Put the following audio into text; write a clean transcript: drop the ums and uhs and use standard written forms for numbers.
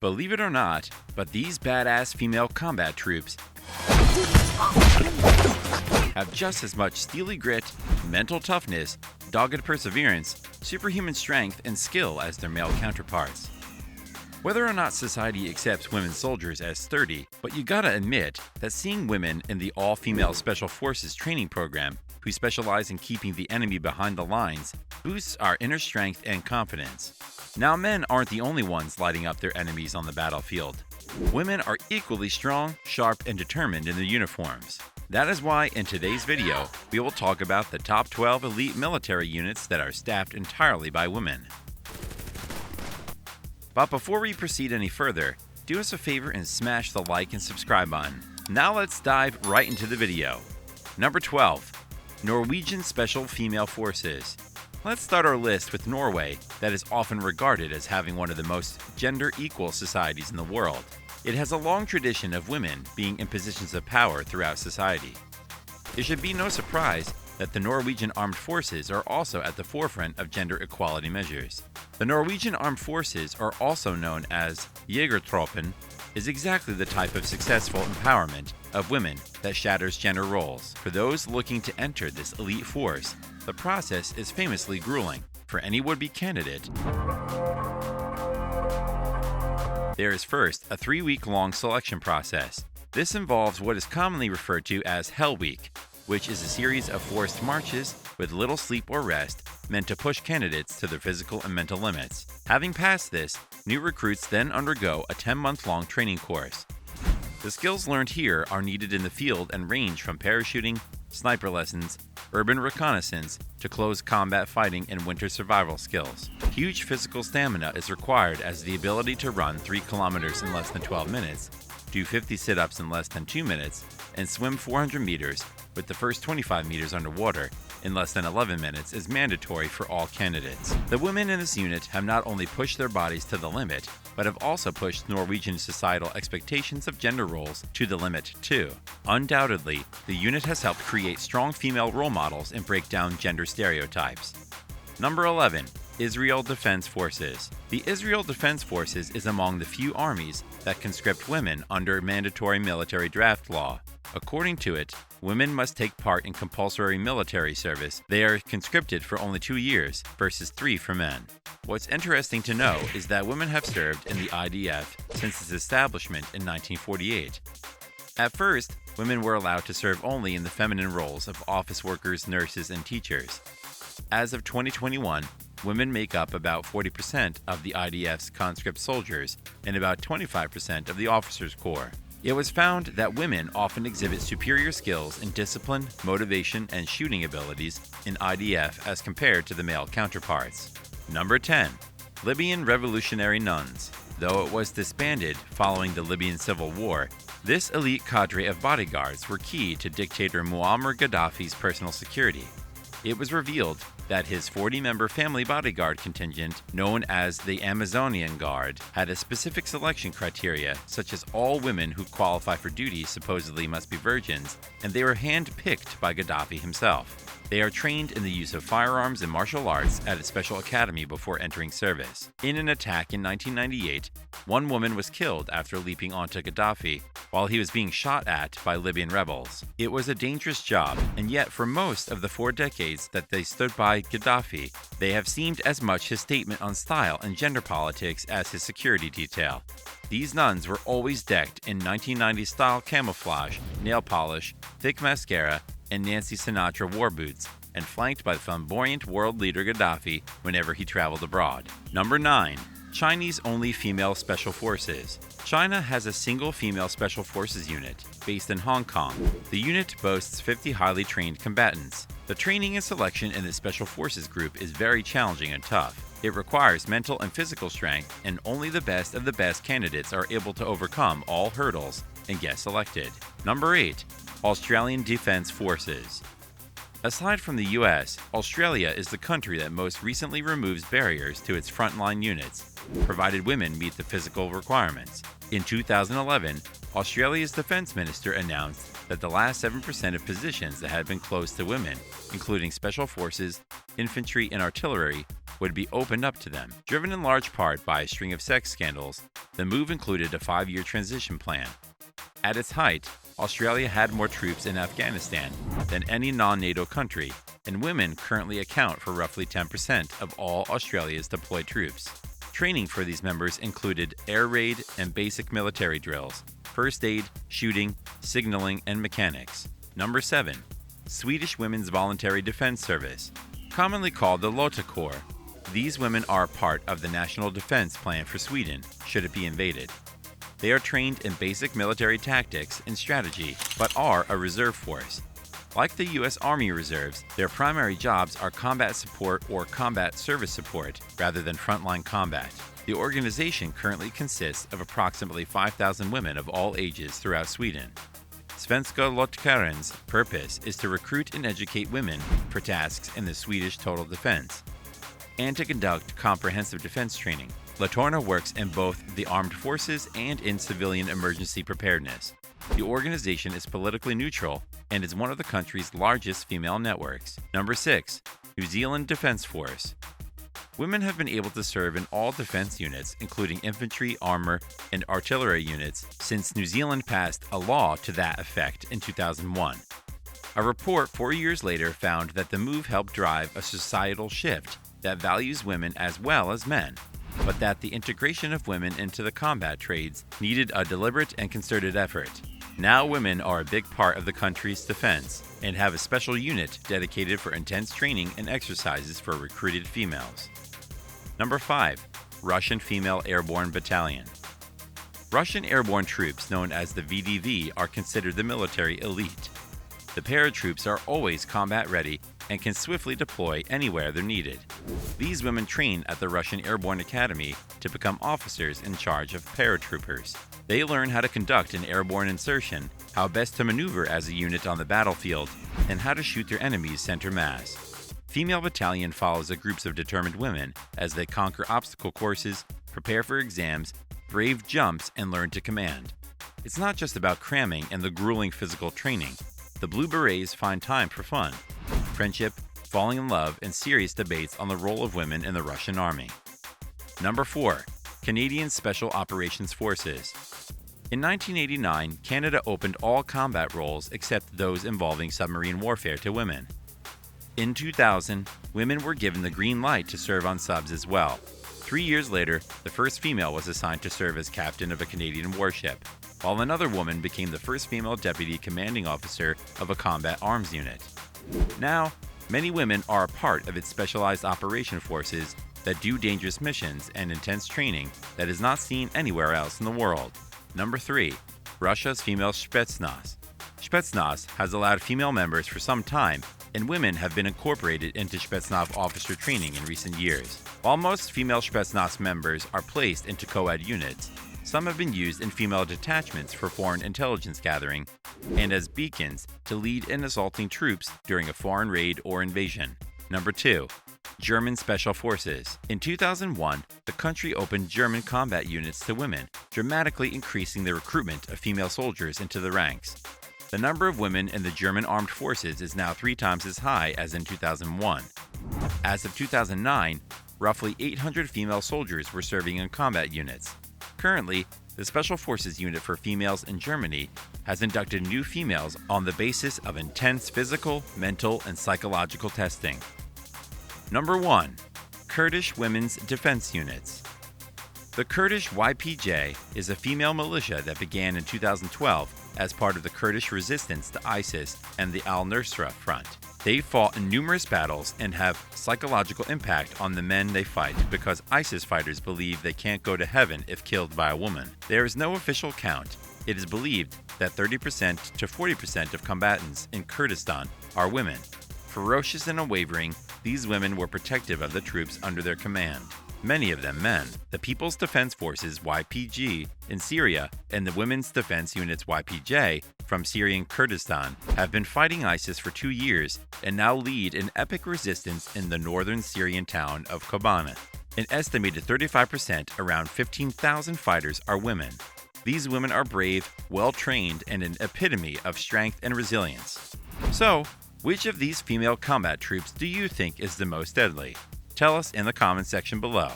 Believe it or not, but these badass female combat troops have just as much steely grit, mental toughness, dogged perseverance, superhuman strength, and skill as their male counterparts. Whether or not society accepts women soldiers as sturdy, but you gotta admit that seeing women in the all-female Special Forces training program who specialize in keeping the enemy behind the lines boosts our inner strength and confidence. Now, men aren't the only ones lighting up their enemies on the battlefield. Women are equally strong, sharp, and determined in their uniforms. That is why in today's video, we will talk about the top 12 elite military units that are staffed entirely by women. But before we proceed any further, do us a favor and smash the like and subscribe button. Now let's dive right into the video. Number 12. Norwegian Special Female Forces. Let's start our list with Norway, that is often regarded as having one of the most gender-equal societies in the world. It has a long tradition of women being in positions of power throughout society. It should be no surprise that the Norwegian Armed Forces are also at the forefront of gender equality measures. The Norwegian Armed Forces, are also known as Jegertroppen, is exactly the type of successful empowerment of women that shatters gender roles. For those looking to enter this elite force, the process is famously grueling for any would-be candidate. There is first a 3-week-long selection process. This involves what is commonly referred to as Hell Week, which is a series of forced marches with little sleep or rest meant to push candidates to their physical and mental limits. Having passed this, new recruits then undergo a 10-month-long training course. The skills learned here are needed in the field and range from parachuting, sniper lessons, urban reconnaissance, to close combat fighting and winter survival skills. Huge physical stamina is required, as the ability to run 3 kilometers in less than 12 minutes, do 50 sit-ups in less than 2 minutes, and swim 400 meters with the first 25 meters underwater in less than 11 minutes is mandatory for all candidates. The women in this unit have not only pushed their bodies to the limit, but have also pushed Norwegian societal expectations of gender roles to the limit too. Undoubtedly, the unit has helped create strong female role models and break down gender stereotypes. Number 11. Israel Defense Forces. The Israel Defense Forces is among the few armies that conscript women under mandatory military draft law. According to it, women must take part in compulsory military service. They are conscripted for only 2 years versus 3 for men. What's interesting to know is that women have served in the IDF since its establishment in 1948. At first, women were allowed to serve only in the feminine roles of office workers, nurses, and teachers. As of 2021, women make up about 40% of the IDF's conscript soldiers and about 25% of the officers' corps. It was found that women often exhibit superior skills in discipline, motivation, and shooting abilities in IDF as compared to the male counterparts. Number 10. Libyan Revolutionary NUNS. Though it was disbanded following the Libyan Civil War, this elite cadre of bodyguards were key to dictator Muammar Gaddafi's personal security. It was revealed that his 40-member family bodyguard contingent, known as the Amazonian Guard, had a specific selection criteria, such as all women who qualify for duty supposedly must be virgins, and they were hand-picked by Gaddafi himself. They are trained in the use of firearms and martial arts at a special academy before entering service. In an attack in 1998, one woman was killed after leaping onto Gaddafi while he was being shot at by Libyan rebels. It was a dangerous job, and yet for most of the 4 decades that they stood by Gaddafi, they have seemed as much his statement on style and gender politics as his security detail. These nuns were always decked in 1990s-style camouflage, nail polish, thick mascara, and Nancy Sinatra war boots, and flanked by the flamboyant world leader Gaddafi whenever he traveled abroad. Number 9. Chinese-only female special forces. China has a single female special forces unit based in Hong Kong. The unit boasts 50 highly trained combatants. The training and selection in the special forces group is very challenging and tough. It requires mental and physical strength, and only the best of the best candidates are able to overcome all hurdles and get selected. Number 8. Australian Defence Forces. Aside from the US, Australia is the country that most recently removes barriers to its frontline units, provided women meet the physical requirements. In 2011, Australia's Defence Minister announced that the last 7% of positions that had been closed to women, including special forces, infantry, and artillery, would be opened up to them. Driven in large part by a string of sex scandals, the move included a 5-year transition plan. At its height, Australia had more troops in Afghanistan than any non-NATO country, and women currently account for roughly 10% of all Australia's deployed troops. Training for these members included air raid and basic military drills, first aid, shooting, signaling, and mechanics. Number 7. Swedish Women's Voluntary Defense Service, commonly called the Lotta Corps. These women are part of the National Defense Plan for Sweden, should it be invaded. They are trained in basic military tactics and strategy, but are a reserve force. Like the U.S. Army Reserves, their primary jobs are combat support or combat service support, rather than frontline combat. The organization currently consists of approximately 5,000 women of all ages throughout Sweden. Svenska Lottkaren's purpose is to recruit and educate women for tasks in the Swedish total defense, and to conduct comprehensive defense training. Lottorna works in both the armed forces and in civilian emergency preparedness. The organization is politically neutral and is one of the country's largest female networks. Number 6. New Zealand Defence Force. Women have been able to serve in all defense units, including infantry, armor, and artillery units, since New Zealand passed a law to that effect in 2001. A report 4 years later found that the move helped drive a societal shift that values women as well as men, but that the integration of women into the combat trades needed a deliberate and concerted effort. Now women are a big part of the country's defense and have a special unit dedicated for intense training and exercises for recruited females. Number 5. Russian Female Airborne Battalion. Russian airborne troops, known as the VDV, are considered the military elite. The paratroops are always combat ready and can swiftly deploy anywhere they're needed. These women train at the Russian Airborne Academy to become officers in charge of paratroopers. They learn how to conduct an airborne insertion, how best to maneuver as a unit on the battlefield, and how to shoot their enemies center mass. Female Battalion follows a group of determined women as they conquer obstacle courses, prepare for exams, brave jumps, and learn to command. It's not just about cramming and the grueling physical training. The Blue Berets find time for fun, friendship, falling in love, and serious debates on the role of women in the Russian army. Number 4. Canadian Special Operations Forces. In 1989, Canada opened all combat roles except those involving submarine warfare to women. In 2000, women were given the green light to serve on subs as well. 3 years later, the first female was assigned to serve as captain of a Canadian warship, while another woman became the first female deputy commanding officer of a combat arms unit. Now, many women are a part of its specialized operation forces that do dangerous missions and intense training that is not seen anywhere else in the world. Number 3. Russia's Female SPETSNAZ. SPETSNAZ has allowed female members for some time, and women have been incorporated into Spetsnaz officer training in recent years. While most female Spetsnaz members are placed into co-ed units, some have been used in female detachments for foreign intelligence gathering and as beacons to lead in assaulting troops during a foreign raid or invasion. Number 2. German Special Forces. In 2001, the country opened German combat units to women, dramatically increasing the recruitment of female soldiers into the ranks. The number of women in the German armed forces is now 3 times as high as in 2001. As of 2009, roughly 800 female soldiers were serving in combat units. Currently, the Special Forces unit for females in Germany has inducted new females on the basis of intense physical, mental, and psychological testing. Number 1. Kurdish Women's Defense Units. The Kurdish YPJ is a female militia that began in 2012 as part of the Kurdish resistance to ISIS and the al-Nusra Front. They fought in numerous battles and have psychological impact on the men they fight because ISIS fighters believe they can't go to heaven if killed by a woman. There is no official count. It is believed that 30% to 40% of combatants in Kurdistan are women. Ferocious and unwavering, these women were protective of the troops under their command, many of them men. The People's Defense Forces YPG in Syria and the Women's Defense Units YPJ from Syrian Kurdistan have been fighting ISIS for 2 years and now lead an epic resistance in the northern Syrian town of Kobane. An estimated 35%, around 15,000 fighters, are women. These women are brave, well-trained, and an epitome of strength and resilience. So, which of these female combat troops do you think is the most deadly? Tell us in the comments section below.